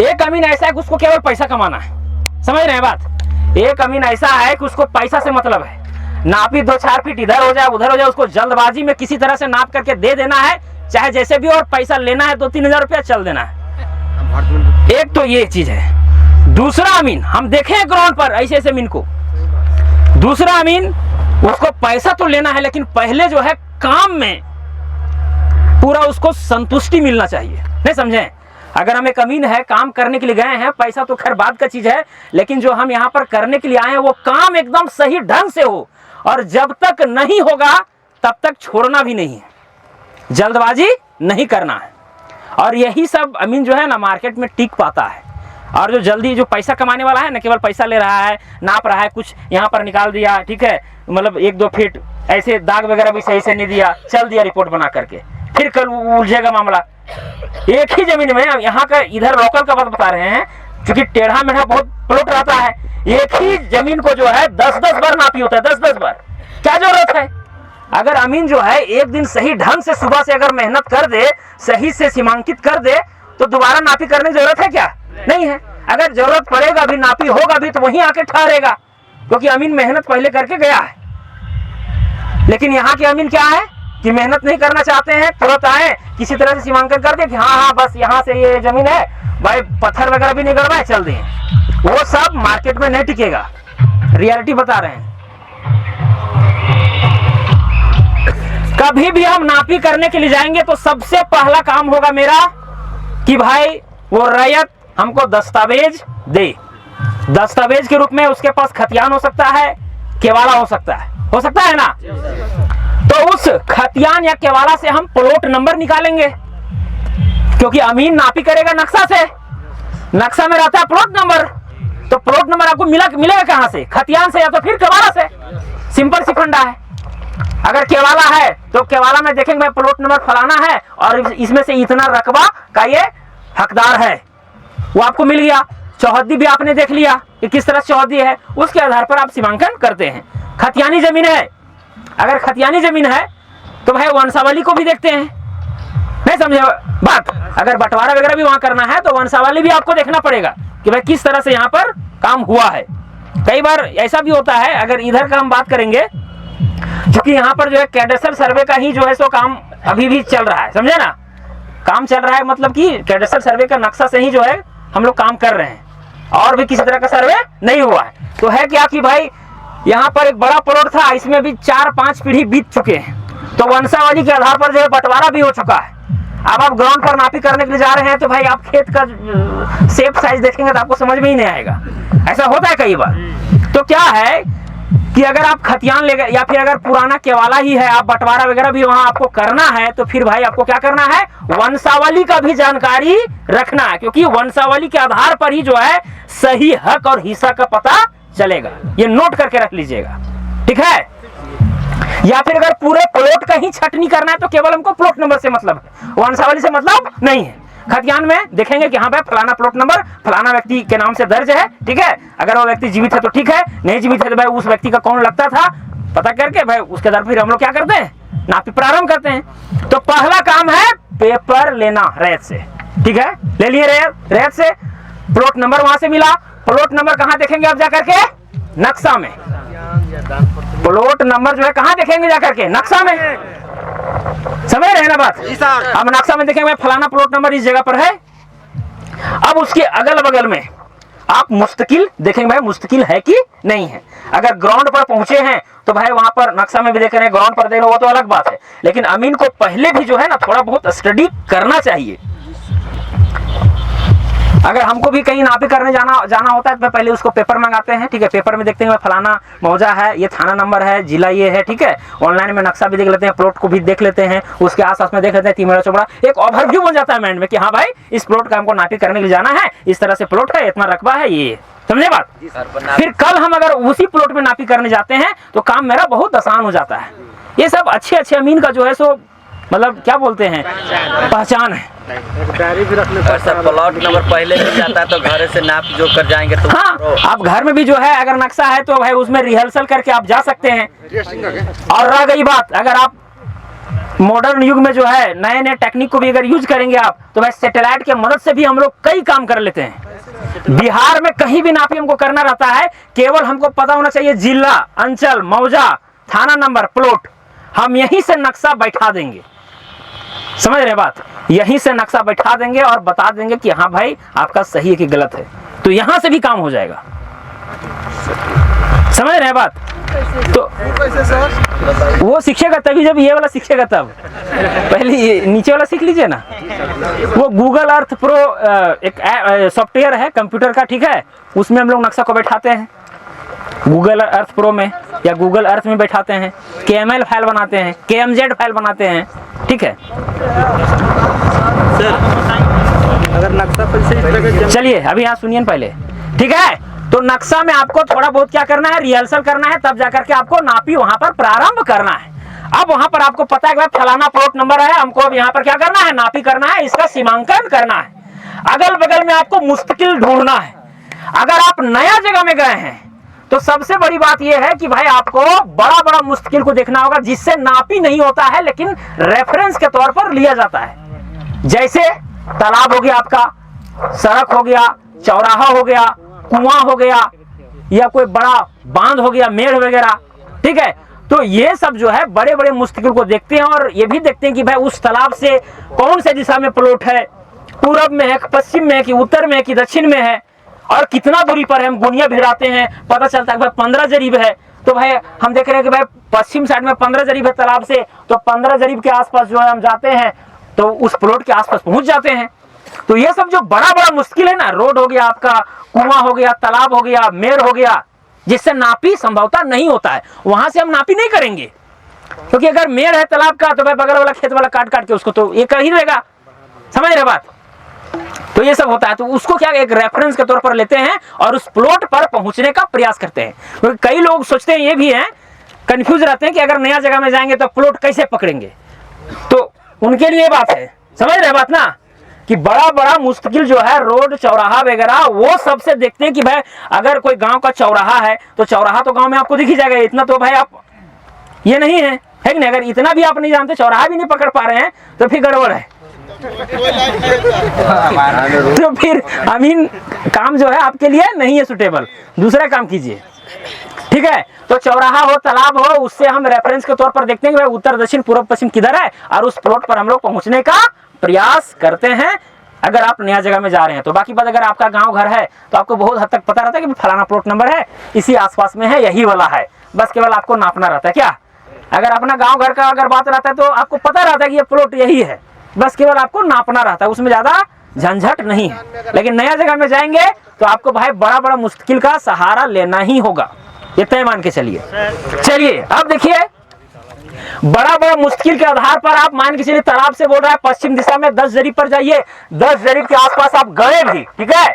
एक अमीन ऐसा है कि उसको केवल पैसा कमाना है, समझ रहे हैं बात। एक अमीन ऐसा है कि उसको पैसा से मतलब है, नापी 2-4 फीट इधर हो जाए उधर हो जाए, उसको जल्दबाजी में किसी तरह से नाप करके दे देना है, चाहे जैसे भी, और पैसा लेना है 2-3 हजार रुपया चल देना है। एक तो ये चीज है। दूसरा अमीन हम देखे ग्राउंड पर ऐसे ऐसे अमीन को, दूसरा अमीन उसको पैसा तो लेना है लेकिन पहले जो है काम में पूरा उसको संतुष्टि मिलना चाहिए, नहीं समझे। अगर हम एक अमीन है, काम करने के लिए गए हैं, पैसा तो खैर बाद का चीज है, लेकिन जो हम यहाँ पर करने के लिए आए हैं वो काम एकदम सही ढंग से हो, और जब तक नहीं होगा तब तक छोड़ना भी नहीं है, जल्दबाजी नहीं करना है। और यही सब अमीन जो है ना मार्केट में टिक पाता है। और जो जल्दी जो पैसा कमाने वाला है ना, केवल पैसा ले रहा है, नाप रहा है, कुछ यहाँ पर निकाल दिया, ठीक है, मतलब 1-2 फीट ऐसे दाग वगैरह भी सही से नहीं दिया, चल दिया रिपोर्ट बना करके, फिर कल उलझेगा मामला। एक ही जमीन में, यहाँ का इधर लोकल का बात बता रहे हैं, क्योंकि टेढ़ा मेढ़ा बहुत प्लॉट रहता है, एक ही जमीन को जो है 10-10 बार नापी होता है, 10-10 बार, क्या जरूरत है। अगर अमीन जो है एक दिन सही ढंग से सुबह से अगर मेहनत कर दे, सही से सीमांकित कर दे, तो दोबारा नापी करने की जरूरत है क्या? नहीं है। अगर जरूरत पड़ेगा भी, नापी होगा भी, तो वहीं आके ठहरेगा, क्योंकि अमीन मेहनत पहले करके गया है। लेकिन यहाँ के अमीन क्या है कि मेहनत नहीं करना चाहते हैं, तुरंत आए, किसी तरह से सीमांकन कर दे कि हाँ बस यहाँ से ये जमीन है भाई, पत्थर वगैरह भी नहीं गड़वाए, चल दें, वो सब मार्केट में नहीं टिकेगा। रियलिटी बता रहे हैं। कभी भी हम नापी करने के लिए जाएंगे तो सबसे पहला काम होगा मेरा कि भाई वो रैयत हमको दस्तावेज दे। दस्तावेज के रूप में उसके पास खतियान हो सकता है, केवाला हो सकता है ना। तो उस खतियान या केवाला से हम प्लॉट नंबर निकालेंगे, क्योंकि अमीन नापी करेगा नक्शा से, नक्शा में रहता है प्लॉट नंबर, तो प्लॉट नंबर आपको मिलेगा कहां से? खतियान से या तो फिर केवाला से। सिंपल सी फंडा है। अगर केवाला है तो केवाला में देखेंगे भाई प्लॉट नंबर फलाना है और इसमें से इतना रकबा का ये हकदार है, वो आपको मिल गया। चौहद्दी भी आपने देख लिया कि किस तरह चौहद्दी है, उसके आधार पर आप सीमांकन करते हैं। खतियानी जमीन है, अगर खतियानी जमीन है तो भाई वंशावली को भी देखते हैं, नहीं समझे बात। अगर बंटवारा वगैरह भी वहां करना है तो वंशावली भी आपको देखना पड़ेगा कि भाई किस तरह से यहाँ पर काम हुआ है। कई बार ऐसा भी होता है, अगर इधर का हम बात करेंगे, क्योंकि यहाँ पर जो है कैडेस्ट्रल सर्वे का ही जो है सो काम अभी भी चल रहा है, समझे ना। काम चल रहा है मतलब कि कैडेस्ट्रल सर्वे का नक्शा से ही जो है हम लोग काम कर रहे हैं, और भी किसी तरह का सर्वे नहीं हुआ है। तो है क्या कि भाई यहाँ पर एक बड़ा प्लॉट था, इसमें भी 4-5 पीढ़ी बीत चुके हैं, तो वंशावली के आधार पर जो है बंटवारा भी हो चुका है। अब आप ग्राउंड पर नापी करने के लिए जा रहे हैं तो भाई आप खेत का शेप साइज देखेंगे तो आपको समझ में ही नहीं आएगा। ऐसा होता है कई बार। तो क्या है कि अगर आप खतियान ले गए या फिर अगर पुराना केवाला ही है, आप बंटवारा वगैरह भी वहां आपको करना है, तो फिर भाई आपको क्या करना है, वंशावली का भी जानकारी रखना है, क्योंकि वंशावली के आधार पर ही जो है सही हक और हिस्सा का पता चलेगा। ये नोट करके रख लीजिएगा, ठीक है। या फिर अगर पूरे प्लॉट का ही छटनी करना है तो केवल हमको प्लॉट नंबर से मतलब है, वंशावली से मतलब नहीं है। खतियान में देखेंगे कि हाँ भाई फलाना प्लॉट नंबर फलाना व्यक्ति के नाम से दर्ज है, ठीक है। अगर वो व्यक्ति जीवित है तो ठीक है, नहीं जीवित है तो भाई उस व्यक्ति का कौन लगता था पता करके भाई उसके आधार फिर हम लोग क्या करते हैं, नापी प्रारंभ करते हैं। तो पहला काम है पेपर लेना रैयत से, ठीक है। ले लिए रैयत से, प्लॉट नंबर वहां से मिला। प्लॉट नंबर कहाँ देखेंगे आप जाकर के? नक्शा में। प्लॉट नंबर जो है कहाँ देखेंगे जाकर के? नक्शा में। समझ रहे हैं ना बात। अब नक्शा में देखेंगे फलाना प्लॉट नंबर इस जगह पर है। अब उसके अगल बगल में आप मुस्तकिल देखेंगे भाई मुस्तकिल है कि नहीं है। अगर ग्राउंड पर पहुंचे हैं तो भाई वहां पर नक्शा में भी देख रहे हैं, ग्राउंड पर देख रहे हो वो तो अलग बात है, लेकिन अमीन को पहले भी जो है ना थोड़ा बहुत स्टडी करना चाहिए। अगर हमको भी कहीं नापी करने जाना होता है तो पहले उसको पेपर मंगाते हैं, ठीक है। पेपर में देखते हैं फलाना मौजा है, ये थाना नंबर है, जिला ये है, ठीक है। ऑनलाइन में नक्शा भी देख लेते हैं, प्लॉट को भी देख लेते हैं, उसके आसपास में देख लेते हैं, तीमड़ा चौबड़ा एक ओवरव्यू बन जाता है माइंड में कि हाँ भाई इस प्लॉट का हमको नापी करने के लिए जाना है, इस तरह से प्लॉट है, इतना रकबा है, ये समझे बात। फिर कल हम अगर उसी प्लॉट में नापी करने जाते हैं तो काम मेरा बहुत आसान हो जाता है। ये सब अच्छे अमीन का जो है सो मतलब क्या बोलते हैं पहचान है। डायरी भी रखने सर, प्लॉट नंबर पहले मिल जाता है तो घर से नाप जो कर जाएंगे तो हाँ, आप घर में भी जो है अगर नक्शा है तो भाई उसमें रिहर्सल करके आप जा सकते हैं। और रह गई बात, अगर आप मॉडर्न युग में जो है नए नए टेक्निक को भी अगर यूज करेंगे आप, तो भाई सैटेलाइट के मदद से भी हम लोग कई काम कर लेते हैं। बिहार में कहीं भी नापी हमको करना रहता है, केवल हमको पता होना चाहिए जिला, अंचल, मौजा, थाना नंबर, प्लॉट, हम यहीं से नक्शा बैठा देंगे। समझ रहे बात? यहीं से नक्शा बैठा देंगे और बता देंगे कि हाँ भाई आपका सही है कि गलत है, तो यहां से भी काम हो जाएगा। समझ रहे बात? तो वो सीखेगा तभी जब ये वाला सीखेगा तब। पहले ये नीचे वाला सीख लीजिए ना। वो गूगल अर्थ प्रो एक सॉफ्टवेयर है कंप्यूटर का, ठीक है, उसमें हम लोग नक्शा को बैठाते हैं। गूगल अर्थ प्रो में या गूगल अर्थ में बैठाते हैं, KML फाइल बनाते हैं, KMZ फाइल बनाते हैं, ठीक है। अगर नक्शा पर चलिए अभी यहाँ सुनिए पहले, ठीक है। तो नक्शा में आपको थोड़ा बहुत क्या करना है, रिहर्सल करना है, तब जाकर के आपको नापी वहां पर प्रारंभ करना है। अब वहां पर आपको पता है कि फलाना प्लॉट नंबर है, हमको अब यहाँ पर क्या करना है, नापी करना है, इसका सीमांकन करना है। अगल बगल में आपको मुस्तकिल ढूंढना है। अगर आप नया जगह में गए हैं तो सबसे बड़ी बात यह है कि भाई आपको बड़ा बड़ा मुस्तकिल को देखना होगा, जिससे नापी नहीं होता है लेकिन रेफरेंस के तौर पर लिया जाता है। जैसे तालाब हो गया, आपका सड़क हो गया, चौराहा हो गया, कुआं हो गया, या कोई बड़ा बांध हो गया, मेढ़ वगैरह, ठीक है। तो ये सब जो है बड़े बड़े मुस्तकिल को देखते हैं और ये भी देखते हैं कि भाई उस तालाब से कौन से दिशा में प्लॉट है, पूरब में है, पश्चिम में है कि उत्तर में है कि दक्षिण में है, और कितना दूरी पर है। हम गुनिया भिड़ाते हैं, पता चलता है भाई 15 जरीब है, तो भाई हम देख रहे हैं कि भाई पश्चिम साइड में 15 जरीब है तालाब से, तो 15 जरीब के आसपास जो है हम जाते हैं तो उस प्लॉट के आसपास पहुंच जाते हैं। तो ये सब जो बड़ा बड़ा मुश्किल है ना, रोड हो गया आपका, कुआं हो गया, तालाब हो गया, मेड़ हो गया, जिससे नापी संभवतः नहीं होता है, वहां से हम नापी नहीं करेंगे। क्योंकि अगर मेड़ है तालाब का तो भाई बगल वाला खेत वाला काट काट के उसको तो ये कर ही देगा। समझ रहे बात? तो ये सब होता है, तो उसको क्या एक रेफरेंस के तौर पर लेते हैं और उस प्लॉट पर पहुंचने का प्रयास करते हैं। क्योंकि कई लोग सोचते हैं, ये भी हैं, कंफ्यूज रहते हैं कि अगर नया जगह में जाएंगे तो प्लॉट कैसे पकड़ेंगे। तो उनके लिए बात है, समझ रहे बात ना, कि बड़ा बड़ा मुश्किल जो है रोड चौराहा वगैरह वो सबसे देखते हैं कि भाई अगर कोई गांव का चौराहा है तो चौराहा तो गांव में आपको दिख ही जाएगा, इतना तो भाई आप ये नहीं है कि नहीं। अगर इतना भी आप नहीं जानते, चौराहा भी नहीं पकड़ पा रहे हैं, तो फिर गड़बड़ है। तो फिर अमीन काम जो है आपके लिए नहीं है सुटेबल, दूसरा काम कीजिए, ठीक है। तो चौराहा हो, तालाब हो, उससे हम रेफरेंस के तौर पर देखते हैं कि भाई उत्तर दक्षिण पूर्व पश्चिम किधर है, और उस प्लॉट पर हम लोग पहुंचने का प्रयास करते हैं अगर आप नया जगह में जा रहे हैं तो। बाकी बात अगर आपका गांव घर है तो आपको बहुत हद तक पता रहता है कि फलाना प्लॉट नंबर है, इसी आसपास में है, यही वाला है, बस केवल आपको नापना रहता है। क्या अगर अपना गांव घर का अगर बात रहता है तो आपको पता रहता है कि ये प्लॉट यही है, बस केवल आपको नापना रहता है, उसमें ज्यादा झंझट नहीं है। लेकिन नया जगह में जाएंगे तो आपको भाई बड़ा बड़ा मुश्किल का सहारा लेना ही होगा, ये तय मान के चलिए। चलिए अब देखिए, बड़ा बड़ा मुश्किल के आधार पर आप मान के चलिए तालाब से बोल रहा है पश्चिम दिशा में 10 जरीब पर जाइए, 10 जरीब के आसपास आप गए भी, ठीक है।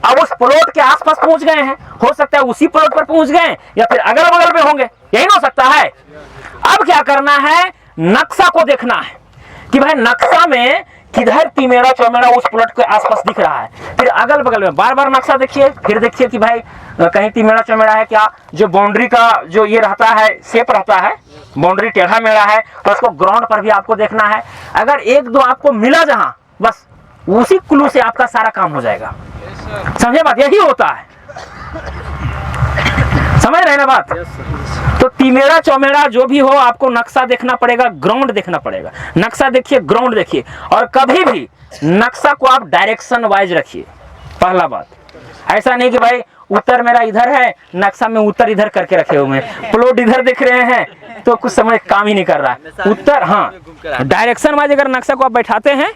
अब उस प्लॉट के आसपास पहुंच गए हैं, हो सकता है उसी प्लॉट पर पहुंच गए या फिर अगल बगल में होंगे, यही हो सकता है। अब क्या करना है, नक्शा को देखना है कि भाई नक्शा में किधर तिमेरा चौमेरा उस प्लॉट के आसपास दिख रहा है। फिर अगल बगल में बार बार नक्शा देखिए, फिर देखिए कि भाई कहीं तिमेरा चौमेरा है क्या। जो बाउंड्री का जो ये रहता है, शेप रहता है, बाउंड्री टेढ़ा मेढ़ा है तो उसको ग्राउंड पर भी आपको देखना है। अगर एक दो आपको मिला जहां, बस उसी क्लू से आपका सारा काम हो जाएगा। समझे बात? यही होता है, समझ रहे ना बात? तो तिमेरा चौमेरा जो भी हो आपको नक्शा देखना पड़ेगा, ग्राउंड देखना पड़ेगा। नक्शा देखिए, ग्राउंड देखिए, और कभी भी नक्शा को आप डायरेक्शन वाइज रखिए। पहला बात, ऐसा नहीं कि भाई उत्तर मेरा इधर है, नक्शा में उत्तर इधर करके रखे हुए हैं, प्लॉट इधर दिख रहे हैं तो कुछ समय काम ही नहीं कर रहा है। उत्तर, हाँ, डायरेक्शन वाइज अगर नक्शा को आप बैठाते हैं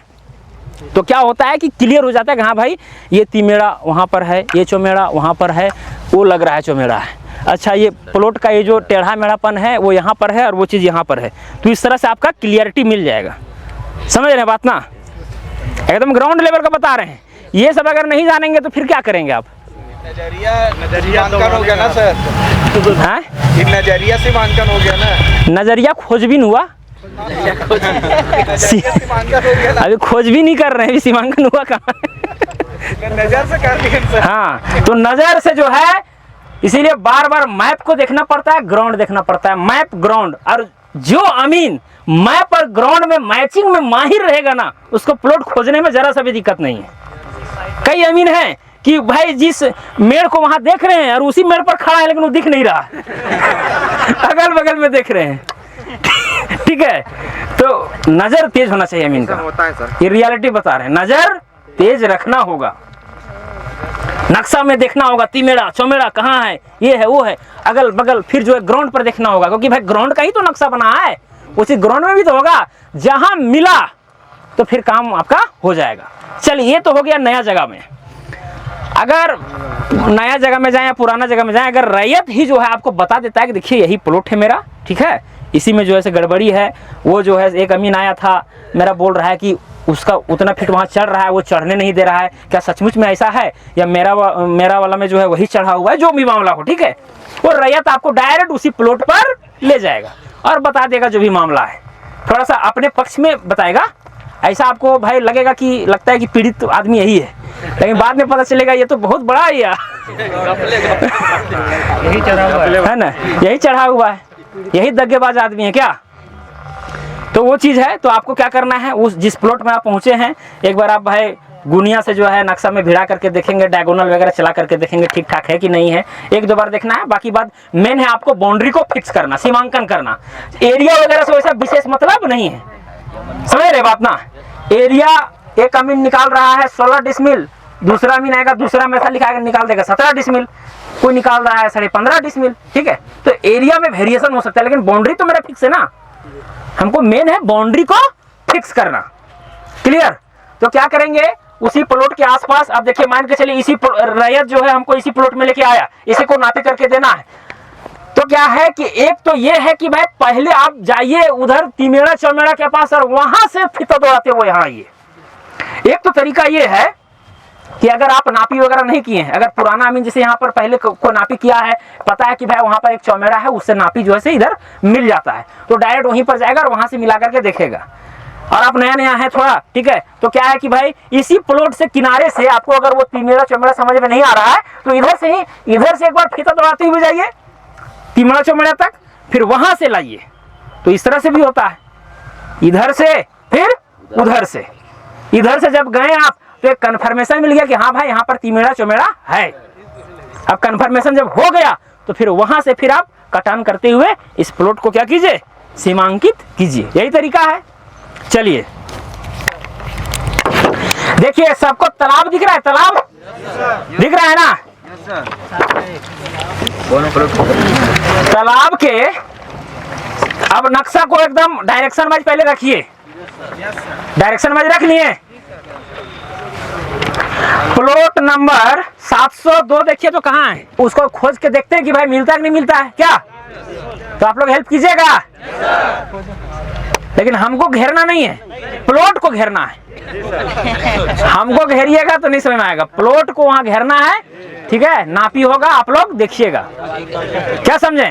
तो क्या होता है कि क्लियर हो जाता है कि हाँ भाई ये तिमेरा वहाँ पर है, ये चौमेरा वहाँ पर है, वो लग रहा है चौमेरा है। अच्छा, ये प्लॉट का ये जो टेढ़ा मेढ़ापन है वो यहाँ पर है और वो चीज़ यहाँ पर है। तो इस तरह से आपका क्लियरिटी मिल जाएगा। समझ रहे हैं बात ना? एकदम ग्राउंड लेवल का बता रहे हैं। ये सब अगर नहीं जानेंगे तो फिर क्या करेंगे आप? नजरिया हो गया ना सर, हाँ, नजरिया से मानकन हो गया ना। नजरिया खोजबीन हुआ, अभी खोज भी नहीं कर रहे हैं, सीमांकन हुआ कहाँ? नजर से कर लिया सर। हाँ, तो नजर से जो है, इसीलिए बार बार मैप को देखना पड़ता है, ग्राउंड देखना पड़ता है। मैप, ग्राउंड, और जो अमीन मैप और ग्राउंड में मैचिंग में माहिर रहेगा ना, उसको प्लॉट खोजने में जरा सा भी दिक्कत नहीं है। कई अमीन हैं कि भाई जिस मेड़ को वहां देख रहे हैं और उसी मेड़ पर खड़ा है लेकिन वो दिख नहीं रहा अगल बगल में देख रहे हैं। ठीक है, तो नजर तेज होना चाहिए अमीन का, होता है सर। ये रियलिटी बता रहे हैं, नजर तेज रखना होगा, नक्शा में देखना होगा तिमेड़ा चौमेड़ा कहाँ है, ये है वो है, अगल बगल, फिर जो है ग्राउंड पर देखना होगा, क्योंकि भाई ग्राउंड का ही तो नक्शा बना है, उसी ग्राउंड में भी तो होगा, जहां मिला तो फिर काम आपका हो जाएगा। चलिए, ये तो हो गया नया जगह में। अगर नया जगह में जाए या पुराना जगह में जाए, अगर रैयत ही जो है आपको बता देता है कि देखिए यही प्लॉट है मेरा, ठीक है, इसी में जो है गड़बड़ी है, वो जो है एक अमीन आया था मेरा बोल रहा है कि उसका उतना फिट वहाँ चढ़ रहा है, वो चढ़ने नहीं दे रहा है, क्या सचमुच में ऐसा है या मेरा वाला में जो है वही चढ़ा हुआ है, जो भी मामला हो, ठीक है, वो रैयत आपको डायरेक्ट उसी प्लॉट पर ले जाएगा और बता देगा जो भी मामला है, थोड़ा सा अपने पक्ष में बताएगा। ऐसा आपको भाई लगेगा कि लगता है कि पीड़ित तो आदमी यही है, लेकिन बाद में पता चलेगा ये तो बहुत बड़ा है यार, यही चढ़ा हुआ है ना, यही चढ़ा हुआ है, यही दग्गेबाज आदमी है क्या। तो वो चीज़ है, तो आपको क्या करना है, उस जिस प्लॉट में आप पहुंचे हैं एक बार आप भाई गुनिया से जो है नक्शा में भिड़ा करके देखेंगे, डायगोनल वगैरह चला करके देखेंगे ठीक ठाक है कि नहीं है, एक दो बार देखना है। बाकी बात मेन है आपको बाउंड्री को फिक्स करना, सीमांकन करना, एरिया वगैरह से वैसा विशेष मतलब नहीं है, समझ रहे बात ना। एरिया एक अमीन निकाल रहा है 16 डिसमिल, दूसरा अमीन आएगा दूसरा में ऐसा लिखाएगा निकाल देगा 17 डिसमिल, कोई निकाल रहा है 15.5 डिसमिल, ठीक है, तो एरिया में वेरिएशन हो सकता है, लेकिन बाउंड्री तो मेरा फिक्स है ना, हमको मेन है बाउंड्री को फिक्स करना, क्लियर। तो क्या करेंगे, उसी प्लॉट के आसपास, अब देखिए मान के चलिए इसी रैयत जो है हमको इसी प्लॉट में लेके आया, इसी को नापी करके देना है, तो क्या है कि एक तो ये है कि भाई पहले आप जाइए उधर तिमेड़ा चौमेड़ा के पास और वहां से फीता दौड़ाते हुए यहाँ आइए। एक तो तरीका ये है कि अगर आप नापी वगैरह नहीं किए हैं, अगर पुराना अमीन जैसे यहाँ पर पहले को नापी किया है, पता है कि भाई वहां पर एक चौमेड़ा है, उससे नापी जो है इधर मिल जाता है, तो डायरेक्ट वहीं पर जाएगा और वहां से मिला करके देखेगा। और आप नया नया है थोड़ा, ठीक है, तो क्या है कि भाई इसी प्लॉट से किनारे से आपको अगर वो तिमेड़ा चौमेड़ा समझ में नहीं आ रहा है तो इधर से एक बार फीता दौड़ाते हुए जाइए तिमेड़ा चौमेड़ा तक, फिर वहां से लाइए। तो इस तरह से भी होता है, इधर से फिर उधर से, इधर से जब गए आप तो एक कन्फर्मेशन मिल गया कि हाँ भाई यहाँ पर तिमेड़ा चौमेड़ा है। अब कन्फर्मेशन जब हो गया तो फिर वहां से फिर आप कटान करते हुए इस प्लॉट को क्या कीजिए, सीमांकित कीजिए, यही तरीका है। चलिए देखिए, सबको तालाब दिख रहा है, तालाब दिख रहा है ना, तालाब के अब नक्शा को एकदम डायरेक्शन वाइज पहले रखिए, डायरेक्शन वाइज रख लिए। प्लॉट नंबर 702 देखिए तो कहाँ है, उसको खोज के देखते हैं कि भाई मिलता है कि नहीं मिलता है क्या, तो आप लोग हेल्प कीजिएगा, लेकिन हमको घेरना नहीं है, प्लॉट को घेरना है। हमको घेरिएगा तो नहीं समझ में आएगा, प्लॉट को वहां घेरना है, ठीक है, नापी होगा, आप लोग देखिएगा, क्या समझे।